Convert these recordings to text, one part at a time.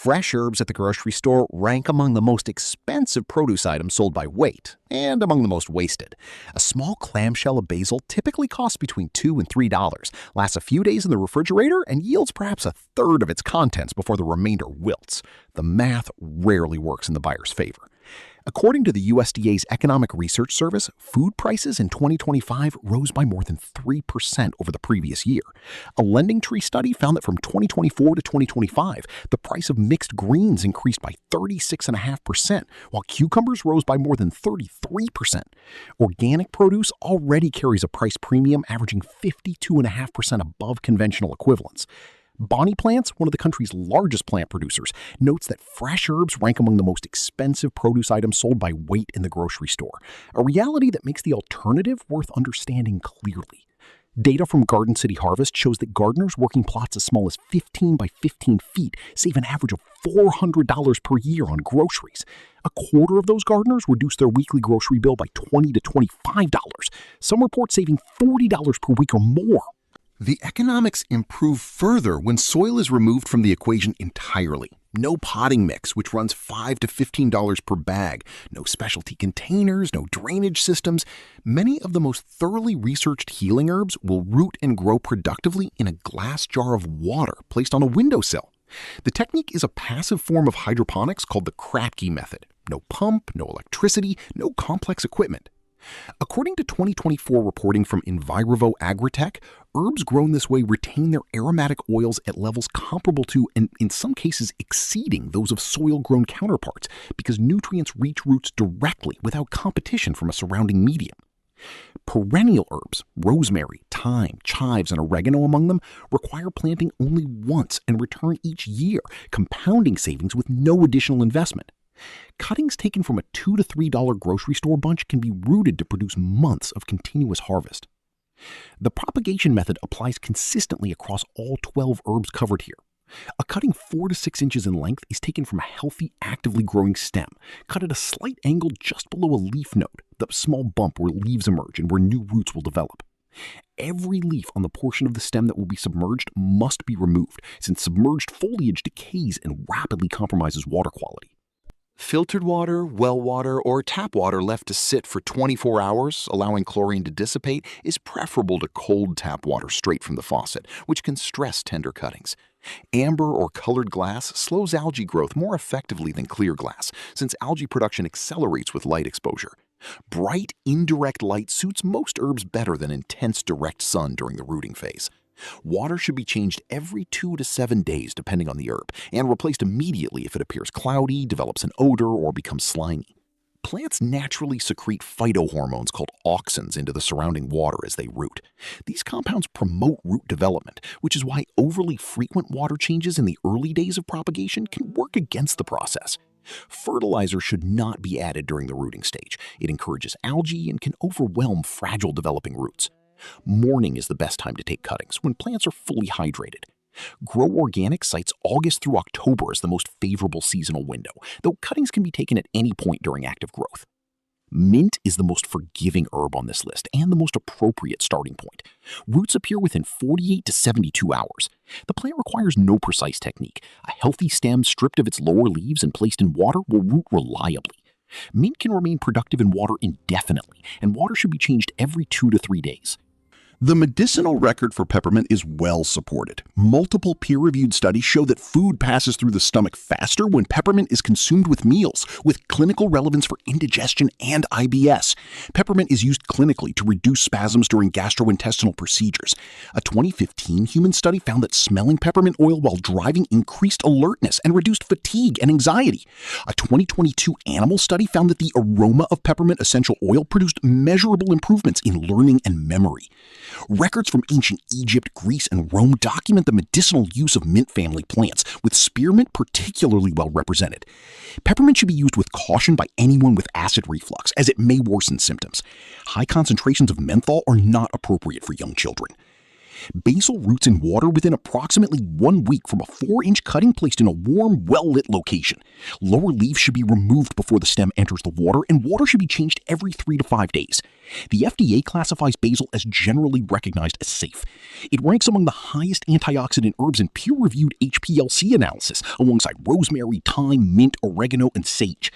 Fresh herbs at the grocery store rank among the most expensive produce items sold by weight and among the most wasted. A small clamshell of basil typically costs between $2 and $3, lasts a few days in the refrigerator, and yields perhaps a third of its contents before the remainder wilts. The math rarely works in the buyer's favor. According to the USDA's Economic Research Service, food prices in 2025 rose by more than 3% over the previous year. A Lending Tree study found that from 2024 to 2025, the price of mixed greens increased by 36.5%, while cucumbers rose by more than 33%. Organic produce already carries a price premium averaging 52.5% above conventional equivalents. Bonnie Plants, one of the country's largest plant producers, notes that fresh herbs rank among the most expensive produce items sold by weight in the grocery store, a reality that makes the alternative worth understanding clearly. Data from Garden City Harvest shows that gardeners working plots as small as 15 by 15 feet save an average of $400 per year on groceries. A quarter of those gardeners reduce their weekly grocery bill by $20 to $25. Some report saving $40 per week or more. The economics improve further when soil is removed from the equation entirely. No potting mix, which runs $5 to $15 per bag. No specialty containers, no drainage systems. Many of the most thoroughly researched healing herbs will root and grow productively in a glass jar of water placed on a windowsill. The technique is a passive form of hydroponics called the Kratky method. No pump, no electricity, no complex equipment. According to 2024 reporting from Envirovo Agritech, herbs grown this way retain their aromatic oils at levels comparable to, and in some cases exceeding, those of soil-grown counterparts because nutrients reach roots directly without competition from a surrounding medium. Perennial herbs, rosemary, thyme, chives, and oregano among them, require planting only once and return each year, compounding savings with no additional investment. Cuttings taken from a $2 to $3 grocery store bunch can be rooted to produce months of continuous harvest. The propagation method applies consistently across all 12 herbs covered here. A cutting 4 to 6 inches in length is taken from a healthy, actively growing stem, cut at a slight angle just below a leaf node, the small bump where leaves emerge and where new roots will develop. Every leaf on the portion of the stem that will be submerged must be removed, since submerged foliage decays and rapidly compromises water quality. Filtered water, well water, or tap water left to sit for 24 hours, allowing chlorine to dissipate, is preferable to cold tap water straight from the faucet, which can stress tender cuttings. Amber or colored glass slows algae growth more effectively than clear glass, since algae production accelerates with light exposure. Bright, indirect light suits most herbs better than intense direct sun during the rooting phase. Water should be changed every 2 to 7 days depending on the herb, and replaced immediately if it appears cloudy, develops an odor, or becomes slimy. Plants naturally secrete phytohormones called auxins into the surrounding water as they root. These compounds promote root development, which is why overly frequent water changes in the early days of propagation can work against the process. Fertilizer should not be added during the rooting stage. It encourages algae and can overwhelm fragile developing roots. Morning is the best time to take cuttings, when plants are fully hydrated. Grow Organic cites August through October as the most favorable seasonal window, though cuttings can be taken at any point during active growth. Mint is the most forgiving herb on this list and the most appropriate starting point. Roots appear within 48 to 72 hours. The plant requires no precise technique. A healthy stem stripped of its lower leaves and placed in water will root reliably. Mint can remain productive in water indefinitely, and water should be changed every 2 to 3 days. The medicinal record for peppermint is well supported. Multiple peer-reviewed studies show that food passes through the stomach faster when peppermint is consumed with meals, with clinical relevance for indigestion and IBS. Peppermint is used clinically to reduce spasms during gastrointestinal procedures. A 2015 human study found that smelling peppermint oil while driving increased alertness and reduced fatigue and anxiety. A 2022 animal study found that the aroma of peppermint essential oil produced measurable improvements in learning and memory. Records from ancient Egypt, Greece, and Rome document the medicinal use of mint family plants, with spearmint particularly well represented. Peppermint should be used with caution by anyone with acid reflux, as it may worsen symptoms. High concentrations of menthol are not appropriate for young children. Basil roots in water within approximately 1 week from a 4-inch cutting placed in a warm, well-lit location. Lower leaves should be removed before the stem enters the water, and water should be changed every 3 to 5 days. The FDA classifies basil as generally recognized as safe. It ranks among the highest antioxidant herbs in peer-reviewed HPLC analysis, alongside rosemary, thyme, mint, oregano, and sage.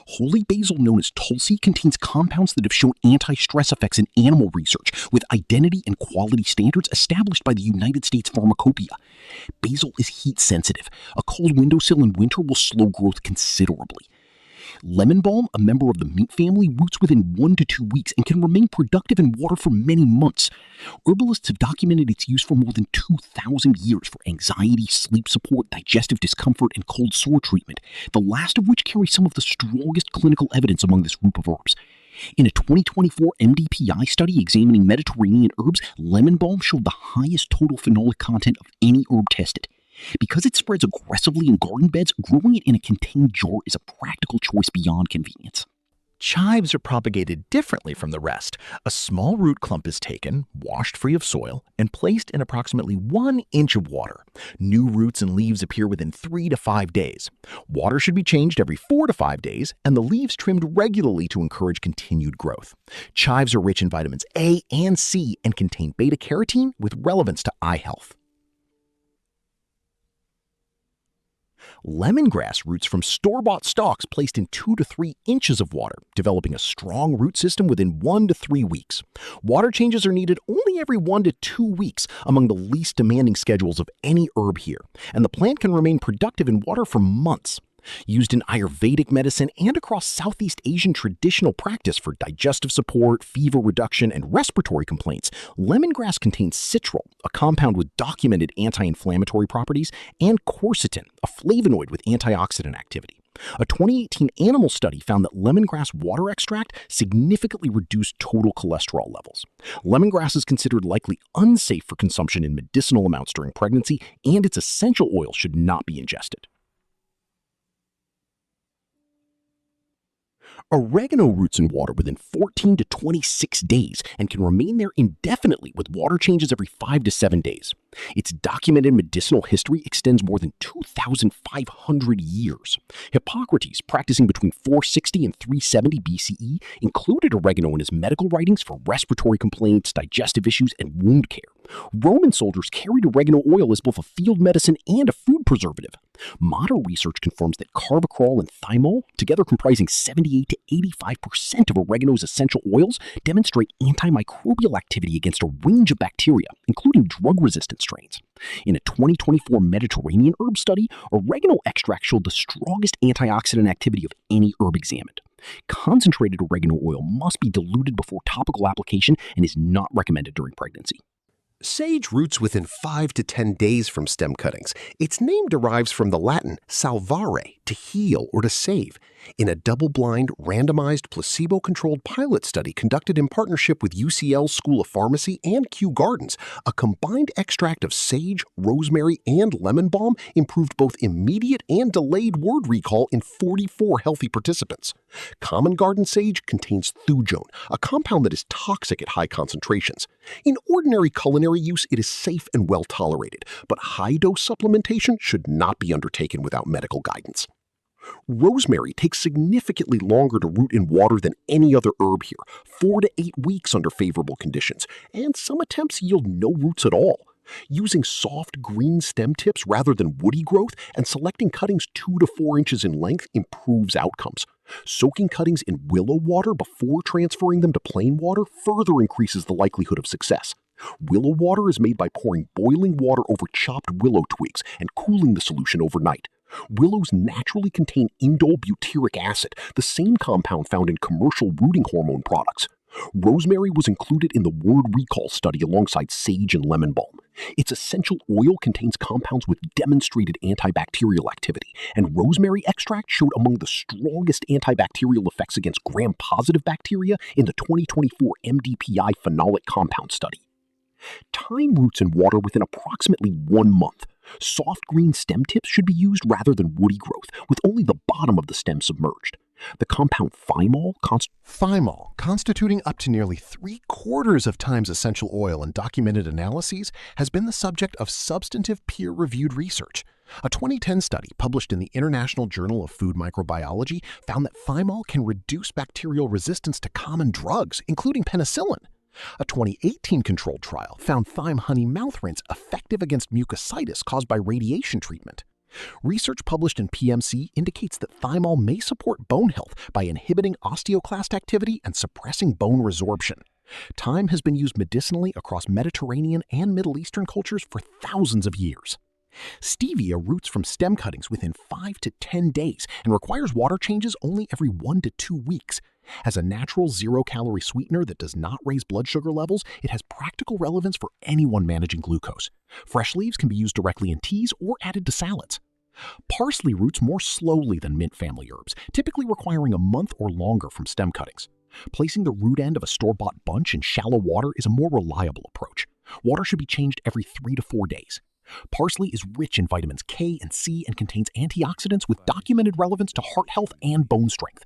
Holy basil, known as tulsi, contains compounds that have shown anti-stress effects in animal research, with identity and quality standards established by the United States Pharmacopoeia. Basil is heat sensitive. A cold windowsill in winter will slow growth considerably. Lemon balm, a member of the mint family, roots within 1 to 2 weeks and can remain productive in water for many months. Herbalists have documented its use for more than 2,000 years for anxiety, sleep support, digestive discomfort, and cold sore treatment, the last of which carry some of the strongest clinical evidence among this group of herbs. In a 2024 MDPI study examining Mediterranean herbs, lemon balm showed the highest total phenolic content of any herb tested. Because it spreads aggressively in garden beds, growing it in a contained jar is a practical choice beyond convenience. Chives are propagated differently from the rest. A small root clump is taken, washed free of soil, and placed in approximately 1 inch of water. New roots and leaves appear within 3 to 5 days. Water should be changed every 4 to 5 days, and the leaves trimmed regularly to encourage continued growth. Chives are rich in vitamins A and C and contain beta-carotene with relevance to eye health. Lemongrass roots from store-bought stalks placed in 2 to 3 inches of water, developing a strong root system within 1 to 3 weeks. Water changes are needed only every 1 to 2 weeks, among the least demanding schedules of any herb here, and the plant can remain productive in water for months. Used in Ayurvedic medicine and across Southeast Asian traditional practice for digestive support, fever reduction, and respiratory complaints, lemongrass contains citrol, a compound with documented anti-inflammatory properties, and quercetin, a flavonoid with antioxidant activity. A 2018 animal study found that lemongrass water extract significantly reduced total cholesterol levels. Lemongrass is considered likely unsafe for consumption in medicinal amounts during pregnancy, and its essential oil should not be ingested. Oregano roots in water within 14 to 26 days and can remain there indefinitely with water changes every 5 to 7 days. Its documented medicinal history extends more than 2,500 years. Hippocrates, practicing between 460 and 370 BCE, included oregano in his medical writings for respiratory complaints, digestive issues, and wound care. Roman soldiers carried oregano oil as both a field medicine and a food preservative. Modern research confirms that carvacrol and thymol, together comprising 78 to 85% of oregano's essential oils, demonstrate antimicrobial activity against a range of bacteria, including drug-resistant strains. In a 2024 Mediterranean herb study, oregano extract showed the strongest antioxidant activity of any herb examined. Concentrated oregano oil must be diluted before topical application and is not recommended during pregnancy. Sage roots within 5 to 10 days from stem cuttings. Its name derives from the Latin salvare, to heal or to save. In a double-blind, randomized, placebo-controlled pilot study conducted in partnership with UCL School of Pharmacy and Kew Gardens, a combined extract of sage, rosemary, and lemon balm improved both immediate and delayed word recall in 44 healthy participants. Common garden sage contains thujone, a compound that is toxic at high concentrations. In ordinary culinary use, it is safe and well tolerated, but high-dose supplementation should not be undertaken without medical guidance. Rosemary takes significantly longer to root in water than any other herb here, 4 to 8 weeks under favorable conditions, and some attempts yield no roots at all. Using soft green stem tips rather than woody growth and selecting cuttings 2 to 4 inches in length improves outcomes. Soaking cuttings in willow water before transferring them to plain water further increases the likelihood of success. Willow water is made by pouring boiling water over chopped willow twigs and cooling the solution overnight. Willows naturally contain indole butyric acid, the same compound found in commercial rooting hormone products. Rosemary was included in the word recall study alongside sage and lemon balm. Its essential oil contains compounds with demonstrated antibacterial activity, and rosemary extract showed among the strongest antibacterial effects against gram-positive bacteria in the 2024 MDPI phenolic compound study. Thyme roots in water within approximately 1 month. Soft green stem tips should be used rather than woody growth, with only the bottom of the stem submerged. The compound thymol, constituting up to nearly 3/4 of Thyme's essential oil in documented analyses, has been the subject of substantive peer-reviewed research. A 2010 study published in the International Journal of Food Microbiology found that thymol can reduce bacterial resistance to common drugs, including penicillin. A 2018 controlled trial found thyme honey mouth rinse effective against mucositis caused by radiation treatment. Research published in PMC indicates that thymol may support bone health by inhibiting osteoclast activity and suppressing bone resorption. Thyme has been used medicinally across Mediterranean and Middle Eastern cultures for thousands of years. Stevia roots from stem cuttings within 5 to 10 days and requires water changes only every 1 to 2 weeks. As a natural zero-calorie sweetener that does not raise blood sugar levels, it has practical relevance for anyone managing glucose. Fresh leaves can be used directly in teas or added to salads. Parsley roots more slowly than mint family herbs, typically requiring a month or longer from stem cuttings. Placing the root end of a store-bought bunch in shallow water is a more reliable approach. Water should be changed every 3 to 4 days. Parsley is rich in vitamins K and C and contains antioxidants with documented relevance to heart health and bone strength.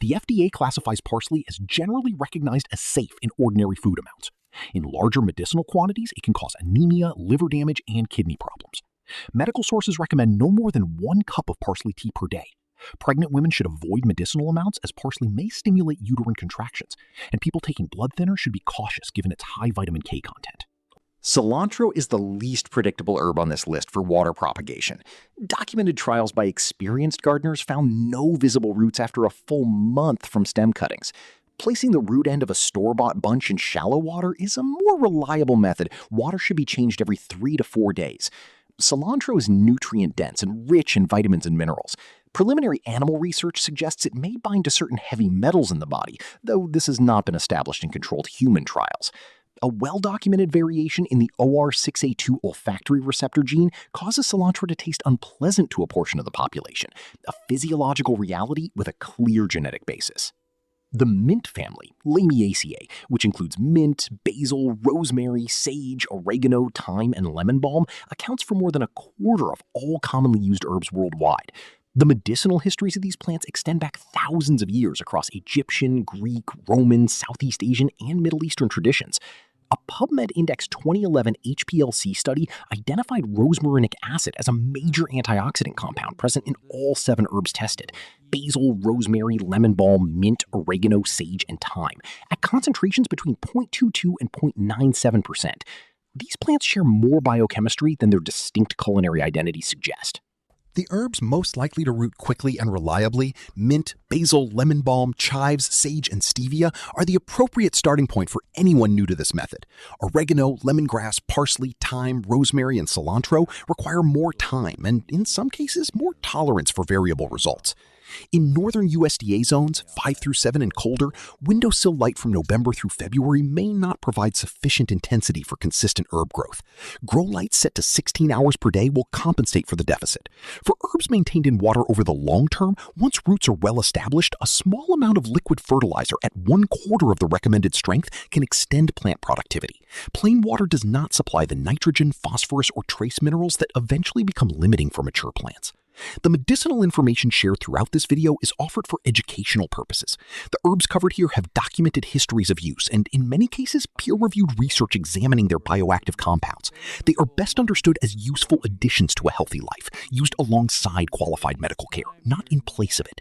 The FDA classifies parsley as generally recognized as safe in ordinary food amounts. In larger medicinal quantities, it can cause anemia, liver damage, and kidney problems. Medical sources recommend no more than 1 cup of parsley tea per day. Pregnant women should avoid medicinal amounts as parsley may stimulate uterine contractions, and people taking blood thinners should be cautious given its high vitamin K content. Cilantro is the least predictable herb on this list for water propagation. Documented trials by experienced gardeners found no visible roots after a full month from stem cuttings. Placing the root end of a store-bought bunch in shallow water is a more reliable method. Water should be changed every 3 to 4 days. Cilantro is nutrient-dense and rich in vitamins and minerals. Preliminary animal research suggests it may bind to certain heavy metals in the body, though this has not been established in controlled human trials. A well-documented variation in the OR6A2 olfactory receptor gene causes cilantro to taste unpleasant to a portion of the population, a physiological reality with a clear genetic basis. The mint family, Lamiaceae, which includes mint, basil, rosemary, sage, oregano, thyme, and lemon balm, accounts for more than 1/4 of all commonly used herbs worldwide. The medicinal histories of these plants extend back thousands of years across Egyptian, Greek, Roman, Southeast Asian, and Middle Eastern traditions. A PubMed Index 2011 HPLC study identified rosmarinic acid as a major antioxidant compound present in all 7 herbs tested: basil, rosemary, lemon balm, mint, oregano, sage, and thyme, at concentrations between 0.22 and 0.97%. These plants share more biochemistry than their distinct culinary identities suggest. The herbs most likely to root quickly and reliably, mint, basil, lemon balm, chives, sage, and stevia, are the appropriate starting point for anyone new to this method. Oregano, lemongrass, parsley, thyme, rosemary, and cilantro require more time and, in some cases, more tolerance for variable results. In northern USDA zones, 5 through 7 and colder, windowsill light from November through February may not provide sufficient intensity for consistent herb growth. Grow lights set to 16 hours per day will compensate for the deficit. For herbs maintained in water over the long term, once roots are well established, a small amount of liquid fertilizer at 1/4 of the recommended strength can extend plant productivity. Plain water does not supply the nitrogen, phosphorus, or trace minerals that eventually become limiting for mature plants. The medicinal information shared throughout this video is offered for educational purposes. The herbs covered here have documented histories of use and, in many cases, peer-reviewed research examining their bioactive compounds. They are best understood as useful additions to a healthy life, used alongside qualified medical care, not in place of it.